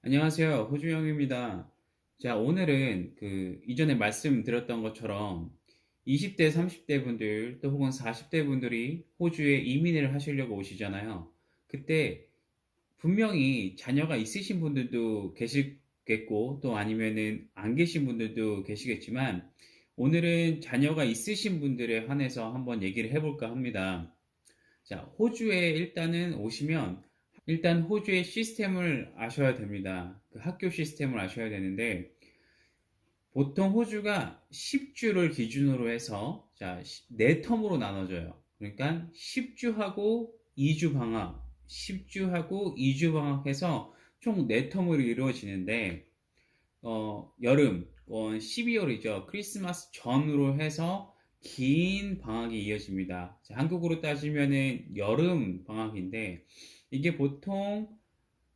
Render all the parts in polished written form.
안녕하세요. 호주영입니다. 자, 오늘은 이전에 말씀드렸던 것처럼 20대, 30대 분들 또 혹은 40대 분들이 호주에 이민을 하시려고 오시잖아요. 그때 분명히 자녀가 있으신 분들도 계시겠고 또 아니면은 안 계신 분들도 계시겠지만 오늘은 자녀가 있으신 분들에 한해서 한번 얘기를 해볼까 합니다. 자, 호주에 일단은 오시면 일단 호주의 시스템을 아셔야 됩니다. 그 학교 시스템을 아셔야 되는데 보통 호주가 10주를 기준으로 해서 자, 4텀으로 나눠져요. 그러니까 10주하고 2주 방학, 10주하고 2주 방학해서 총 4텀으로 이루어지는데 여름, 12월이죠. 크리스마스 전으로 해서 긴 방학이 이어집니다. 자, 한국으로 따지면은 여름 방학인데 이게 보통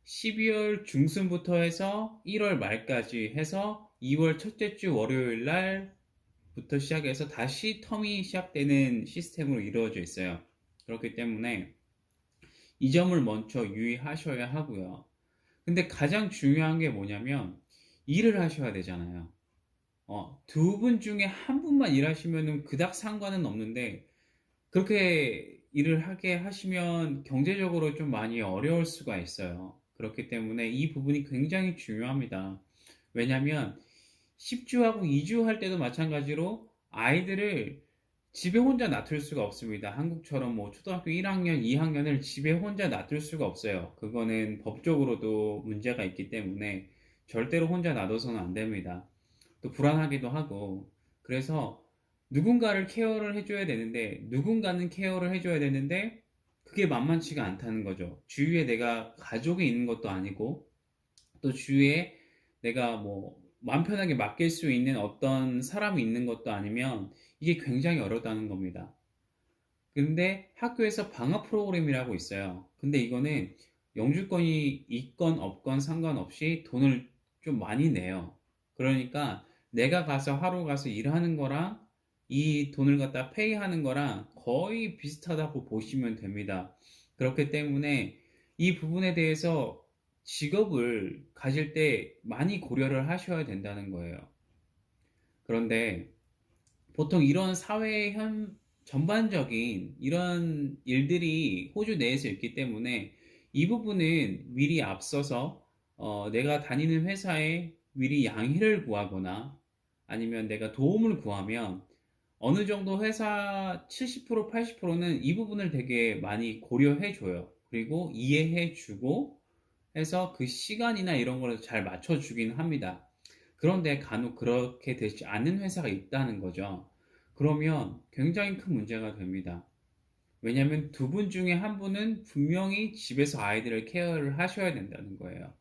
12월 중순부터 해서 1월 말까지 해서 2월 첫째 주 월요일 날부터 시작해서 다시 텀이 시작되는 시스템으로 이루어져 있어요. 그렇기 때문에 이 점을 먼저 유의하셔야 하고요. 근데 가장 중요한 게 뭐냐면 일을 하셔야 되잖아요. 두 분 중에 한 분만 일하시면은 그닥 상관은 없는데 그렇게 일을 하게 하시면 경제적으로 좀 많이 어려울 수가 있어요. 그렇기 때문에 이 부분이 굉장히 중요합니다. 왜냐면 10주하고 2주 할 때도 마찬가지로 아이들을 집에 혼자 놔둘 수가 없습니다. 한국처럼 뭐 초등학교 1학년, 2학년을 집에 혼자 놔둘 수가 없어요. 그거는 법적으로도 문제가 있기 때문에 절대로 혼자 놔둬서는 안 됩니다. 또 불안하기도 하고 그래서 누군가를 케어를 해줘야 되는데 누군가는 케어를 해줘야 되는데 그게 만만치가 않다는 거죠. 주위에 내가 가족이 있는 것도 아니고 또 주위에 내가 뭐 마음 편하게 맡길 수 있는 어떤 사람이 있는 것도 아니면 이게 굉장히 어렵다는 겁니다. 근데 학교에서 방학 프로그램이라고 있어요. 근데 이거는 영주권이 있건 없건 상관없이 돈을 좀 많이 내요. 그러니까 내가 가서 하루 가서 일하는 거랑 이 돈을 갖다 페이하는 거랑 거의 비슷하다고 보시면 됩니다. 그렇기 때문에 이 부분에 대해서 직업을 가질 때 많이 고려를 하셔야 된다는 거예요. 그런데 보통 이런 사회의 전반적인 이런 일들이 호주 내에서 있기 때문에 이 부분은 미리 앞서서 내가 다니는 회사에 미리 양해를 구하거나 아니면 내가 도움을 구하면 어느 정도 회사 70% 80%는 이 부분을 되게 많이 고려해 줘요. 그리고 이해해 주고 해서 그 시간이나 이런 걸 잘 맞춰 주긴 합니다. 그런데 간혹 그렇게 되지 않는 회사가 있다는 거죠. 그러면 굉장히 큰 문제가 됩니다. 왜냐하면 두 분 중에 한 분은 분명히 집에서 아이들을 케어를 하셔야 된다는 거예요.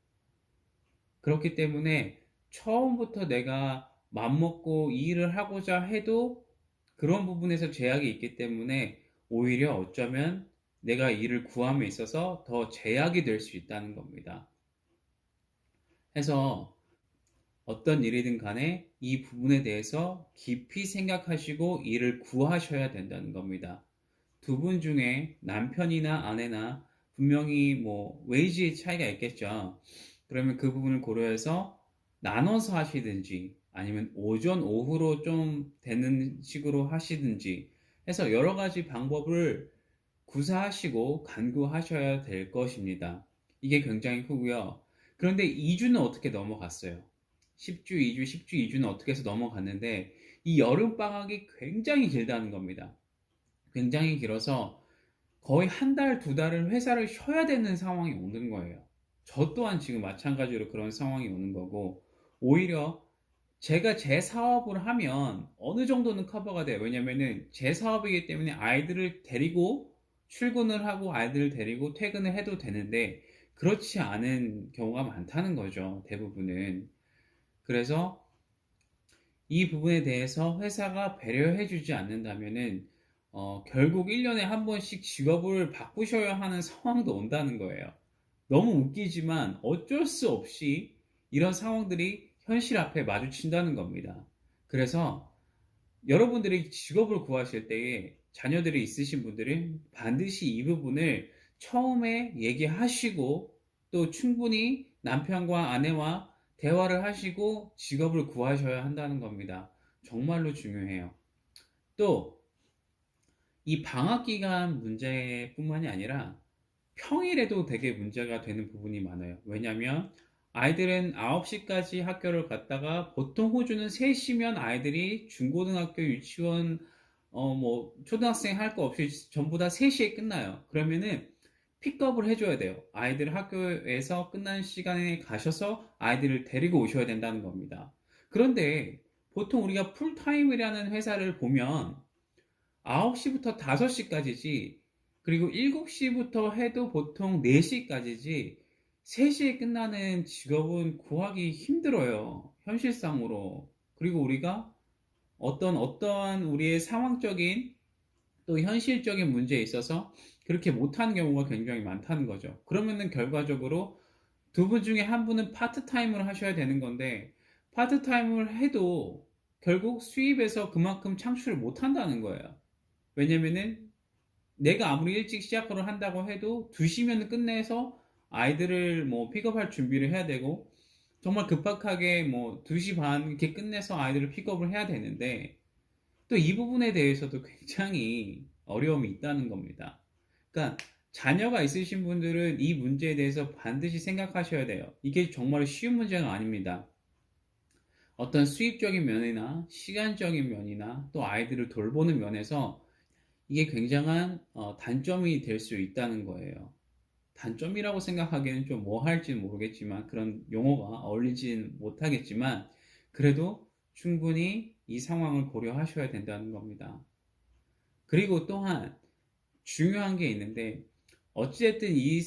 그렇기 때문에 처음부터 내가 맘먹고 이 일을 하고자 해도 그런 부분에서 제약이 있기 때문에 오히려 어쩌면 내가 일을 구함에 있어서 더 제약이 될 수 있다는 겁니다. 해서 어떤 일이든 간에 이 부분에 대해서 깊이 생각하시고 일을 구하셔야 된다는 겁니다. 두 분 중에 남편이나 아내나 분명히 뭐 웨이지의 차이가 있겠죠. 그러면 그 부분을 고려해서 나눠서 하시든지 아니면 오전 오후로 좀 되는 식으로 하시든지 해서 여러 가지 방법을 구사하시고 간구하셔야 될 것입니다. 이게 굉장히 크고요. 그런데 2주는 어떻게 넘어갔어요? 10주, 2주, 10주, 2주는 어떻게 해서 넘어갔는데 이 여름방학이 굉장히 길다는 겁니다. 굉장히 길어서 거의 한 달, 두 달을 회사를 쉬어야 되는 상황이 오는 거예요. 저 또한 지금 마찬가지로 그런 상황이 오는 거고 오히려 제가 제 사업을 하면 어느 정도는 커버가 돼요. 왜냐면은 제 사업이기 때문에 아이들을 데리고 출근을 하고 아이들을 데리고 퇴근을 해도 되는데 그렇지 않은 경우가 많다는 거죠. 대부분은. 그래서 이 부분에 대해서 회사가 배려해주지 않는다면은 결국 1년에 한 번씩 직업을 바꾸셔야 하는 상황도 온다는 거예요. 너무 웃기지만 어쩔 수 없이 이런 상황들이 현실 앞에 마주친다는 겁니다. 그래서 여러분들이 직업을 구하실 때에 자녀들이 있으신 분들은 반드시 이 부분을 처음에 얘기하시고 또 충분히 남편과 아내와 대화를 하시고 직업을 구하셔야 한다는 겁니다. 정말로 중요해요. 또 이 방학 기간 문제뿐만이 아니라 평일에도 되게 문제가 되는 부분이 많아요. 왜냐하면 아이들은 9시까지 학교를 갔다가 보통 호주는 3시면 아이들이 중고등학교, 유치원, 뭐 초등학생 할 거 없이 전부 다 3시에 끝나요. 그러면은 픽업을 해줘야 돼요. 아이들 학교에서 끝난 시간에 가셔서 아이들을 데리고 오셔야 된다는 겁니다. 그런데 보통 우리가 풀타임이라는 회사를 보면 9시부터 5시까지지, 그리고 7시부터 해도 보통 4시까지지, 3시에 끝나는 직업은 구하기 힘들어요. 현실상으로. 그리고 우리가 어떠한 우리의 상황적인 또 현실적인 문제에 있어서 그렇게 못하는 경우가 굉장히 많다는 거죠. 그러면은 결과적으로 두 분 중에 한 분은 파트타임을 하셔야 되는 건데, 파트타임을 해도 결국 수입에서 그만큼 창출을 못 한다는 거예요. 왜냐면은 내가 아무리 일찍 시작을 한다고 해도 2시면 끝내서 아이들을 뭐 픽업할 준비를 해야 되고, 정말 급박하게 뭐 2시 반 이렇게 끝내서 아이들을 픽업을 해야 되는데, 또 이 부분에 대해서도 굉장히 어려움이 있다는 겁니다. 그러니까 자녀가 있으신 분들은 이 문제에 대해서 반드시 생각하셔야 돼요. 이게 정말 쉬운 문제가 아닙니다. 어떤 수입적인 면이나 시간적인 면이나 또 아이들을 돌보는 면에서 이게 굉장한 단점이 될 수 있다는 거예요. 단점이라고 생각하기에는 좀 뭐 할지는 모르겠지만, 그런 용어가 어울리진 못하겠지만, 그래도 충분히 이 상황을 고려하셔야 된다는 겁니다. 그리고 또한 중요한 게 있는데, 어찌됐든 이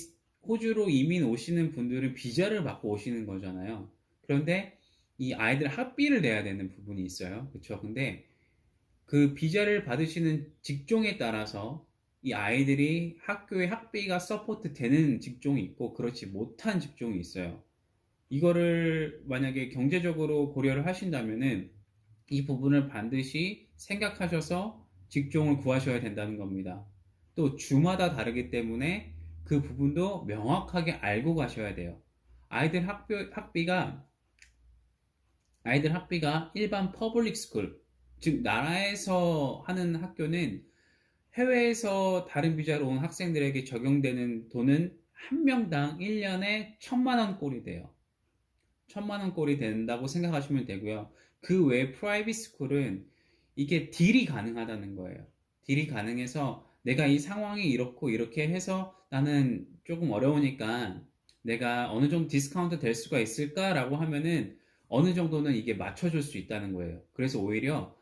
호주로 이민 오시는 분들은 비자를 받고 오시는 거잖아요. 그런데 이 아이들 학비를 내야 되는 부분이 있어요. 그렇죠? 근데 그 비자를 받으시는 직종에 따라서 이 아이들이 학교의 학비가 서포트 되는 직종이 있고 그렇지 못한 직종이 있어요. 이거를 만약에 경제적으로 고려를 하신다면은 이 부분을 반드시 생각하셔서 직종을 구하셔야 된다는 겁니다. 또 주마다 다르기 때문에 그 부분도 명확하게 알고 가셔야 돼요. 아이들 학비가 아이들 학비가 일반 퍼블릭 스쿨, 즉 나라에서 하는 학교는 해외에서 다른 비자로 온 학생들에게 적용되는 돈은 한 명당 1년에 1,000만 원 꼴이 돼요. 1,000만 원 꼴이 된다고 생각하시면 되고요. 그 외에 프라이빗 스쿨은 이게 딜이 가능하다는 거예요. 딜이 가능해서 내가 이 상황이 이렇고 이렇게 해서 나는 조금 어려우니까 내가 어느 정도 디스카운트 될 수가 있을까라고 하면은 어느 정도는 이게 맞춰줄 수 있다는 거예요. 그래서 오히려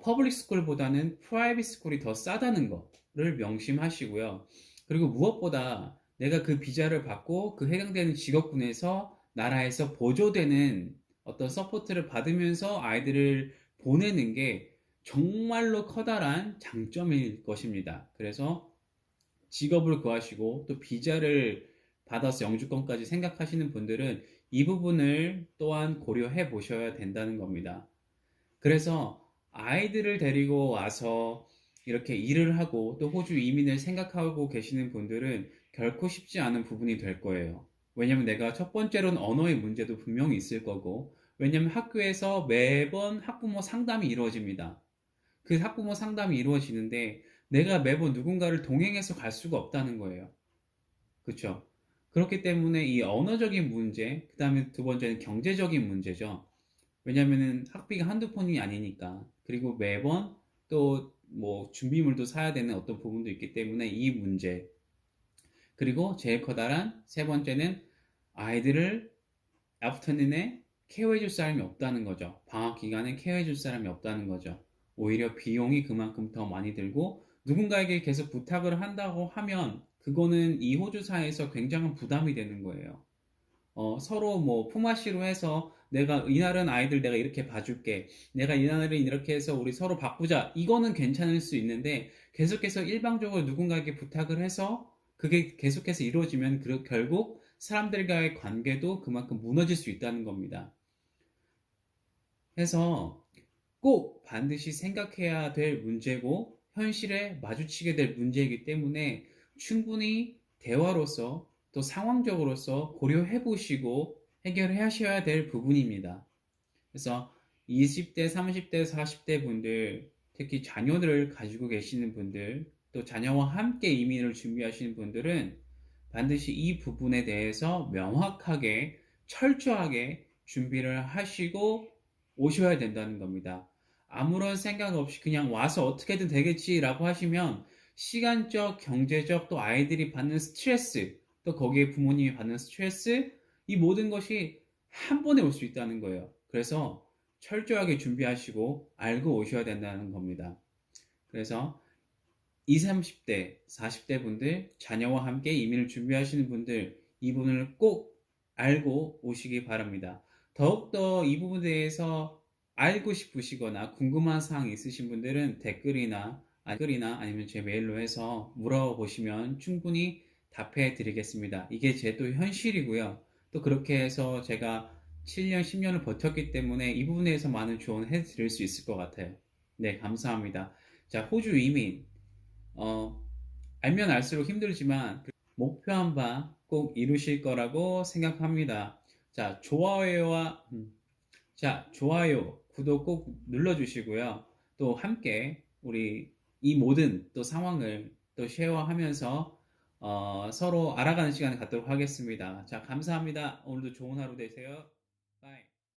퍼블릭 스쿨보다는 프라이빗 스쿨이 더 싸다는 거를 명심하시고요. 그리고 무엇보다 내가 그 비자를 받고 그 해당되는 직업군에서 나라에서 보조되는 어떤 서포트를 받으면서 아이들을 보내는 게 정말로 커다란 장점일 것입니다. 그래서 직업을 구하시고 또 비자를 받아서 영주권까지 생각하시는 분들은 이 부분을 또한 고려해 보셔야 된다는 겁니다. 그래서 아이들을 데리고 와서 이렇게 일을 하고 또 호주 이민을 생각하고 계시는 분들은 결코 쉽지 않은 부분이 될 거예요. 왜냐면 내가 첫 번째로는 언어의 문제도 분명히 있을 거고, 왜냐면 학교에서 매번 학부모 상담이 이루어집니다. 그 학부모 상담이 이루어지는데 내가 매번 누군가를 동행해서 갈 수가 없다는 거예요. 그렇죠? 그렇기 때문에 이 언어적인 문제, 그 다음에 두 번째는 경제적인 문제죠. 왜냐면은 학비가 한두 푼이 아니니까. 그리고 매번 또 뭐 준비물도 사야 되는 어떤 부분도 있기 때문에 이 문제. 그리고 제일 커다란 세 번째는 아이들을 애프터눈에 케어해줄 사람이 없다는 거죠. 방학 기간에 케어해줄 사람이 없다는 거죠. 오히려 비용이 그만큼 더 많이 들고 누군가에게 계속 부탁을 한다고 하면 그거는 이 호주사에서 굉장한 부담이 되는 거예요. 서로 뭐 품앗이로 해서 내가 이날은 아이들 내가 이렇게 봐줄게. 내가 이날은 이렇게 해서 우리 서로 바꾸자. 이거는 괜찮을 수 있는데 계속해서 일방적으로 누군가에게 부탁을 해서 그게 계속해서 이루어지면 결국 사람들과의 관계도 그만큼 무너질 수 있다는 겁니다. 해서 꼭 반드시 생각해야 될 문제고 현실에 마주치게 될 문제이기 때문에 충분히 대화로서 또 상황적으로서 고려해 보시고 해결해 하셔야 될 부분입니다. 그래서 20대, 30대, 40대 분들, 특히 자녀들을 가지고 계시는 분들, 또 자녀와 함께 이민을 준비하시는 분들은 반드시 이 부분에 대해서 명확하게, 철저하게 준비를 하시고 오셔야 된다는 겁니다. 아무런 생각 없이 그냥 와서 어떻게든 되겠지라고 하시면 시간적, 경제적, 또 아이들이 받는 스트레스, 또 거기에 부모님이 받는 스트레스, 이 모든 것이 한 번에 올 수 있다는 거예요. 그래서 철저하게 준비하시고 알고 오셔야 된다는 겁니다. 그래서 20, 30대, 40대 분들, 자녀와 함께 이민을 준비하시는 분들, 이 부분을 꼭 알고 오시기 바랍니다. 더욱더 이 부분에 대해서 알고 싶으시거나 궁금한 사항이 있으신 분들은 댓글이나 아니면 제 메일로 해서 물어보시면 충분히 답해 드리겠습니다. 이게 제 또 현실이고요. 또 그렇게 해서 제가 7년, 10년을 버텼기 때문에 이 부분에 대해서 많은 조언을 해 드릴 수 있을 것 같아요. 네, 감사합니다. 자, 호주 이민. 어, 알면 알수록 힘들지만 그 목표한 바 꼭 이루실 거라고 생각합니다. 자, 좋아요, 구독 꼭 눌러주시고요. 또 함께 우리 이 모든 또 상황을 또 쉐어하면서 서로 알아가는 시간을 갖도록 하겠습니다. 자, 감사합니다. 오늘도 좋은 하루 되세요. 바이.